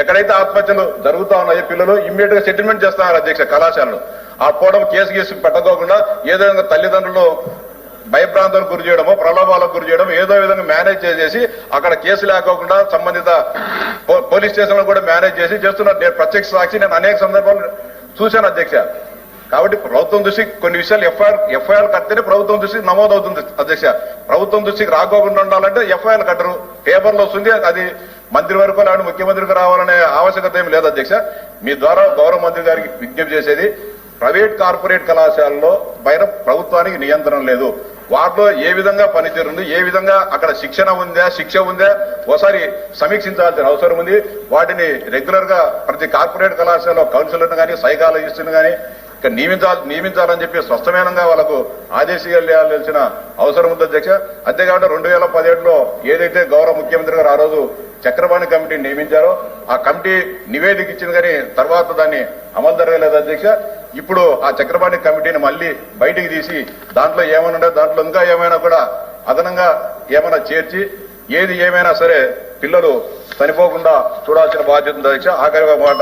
ఎక్కడైతే ఆత్మహత్యలు జరుగుతా ఉన్నాయో పిల్లలు ఇమ్మీడియట్ గా సెటిల్మెంట్ చేస్తున్నారు అధ్యక్ష కళాశాలలు. ఆ పోవడం కేసు పెట్టకోకుండా ఏదో విధంగా తల్లిదండ్రులు భయభ్రాంతులకు గురి చేయడమో ప్రలోభాలకు గురి చేయడం ఏదో విధంగా మేనేజ్ చేసేసి అక్కడ కేసు లేకోకుండా సంబంధిత పోలీస్ స్టేషన్లో కూడా మేనేజ్ చేసి చేస్తున్నారు. నేను ప్రత్యక్ష సాక్షి, నేను అనేక సందర్భాలు చూశాను అధ్యక్ష. కాబట్టి ప్రభుత్వం దృష్టికి కొన్ని విషయాలు ఎఫ్ఐఆర్ కడితేనే ప్రభుత్వం దృష్టికి నమోదవుతుంది అధ్యక్ష. ప్రభుత్వం దృష్టికి రాకోకుండా ఉండాలంటే ఎఫ్ఐఆర్ కట్టరు, పేపర్లో వస్తుంది, అది మంత్రి వరకు లేకపోతే ముఖ్యమంత్రికి రావాలనే ఆవశ్యకత ఏమి లేదు అధ్యక్ష. మీ ద్వారా గౌరవ మంత్రి గారికి విజ్ఞప్తి చేసేది, ప్రైవేట్ కార్పొరేట్ కళాశాలలో పైన ప్రభుత్వానికి నియంత్రణ లేదు. వాటిలో ఏ విధంగా పనితీరు ఉంది, ఏ విధంగా అక్కడ శిక్షణ ఉందా, శిక్ష ఉందా ఒకసారి సమీక్షించాల్సిన అవసరం ఉంది. వాటిని రెగ్యులర్ గా ప్రతి కార్పొరేట్ కళాశాలలో కౌన్సిలర్ను కానీ సైకాలజిస్టును కానీ నియమించాలని చెప్పి స్పష్టమైనగా వాళ్ళకు ఆదేశాలు ఇవ్వాల్సిన అవసరం ఉంది అధ్యక్ష. అంతేకాకుండా 2017లో ఏదైతే గౌరవ ముఖ్యమంత్రి గారు ఆ రోజు చక్రపాణి కమిటీని నియమించారో ఆ కమిటీ నివేదిక ఇచ్చింది కానీ తర్వాత దాన్ని అమలు జరగలేదు అధ్యక్ష. ఇప్పుడు ఆ చక్రపాణి కమిటీని మళ్ళీ బయటికి తీసి దాంట్లో ఏమైనా దాంట్లో ఇంకా ఏమైనా కూడా అదనంగా ఏమైనా చేర్చి ఏది ఏమైనా సరే పిల్లలు చనిపోకుండా చూడాల్సిన బాధ్యత ఉంది అధ్యక్ష. ఆఖరిగా మాట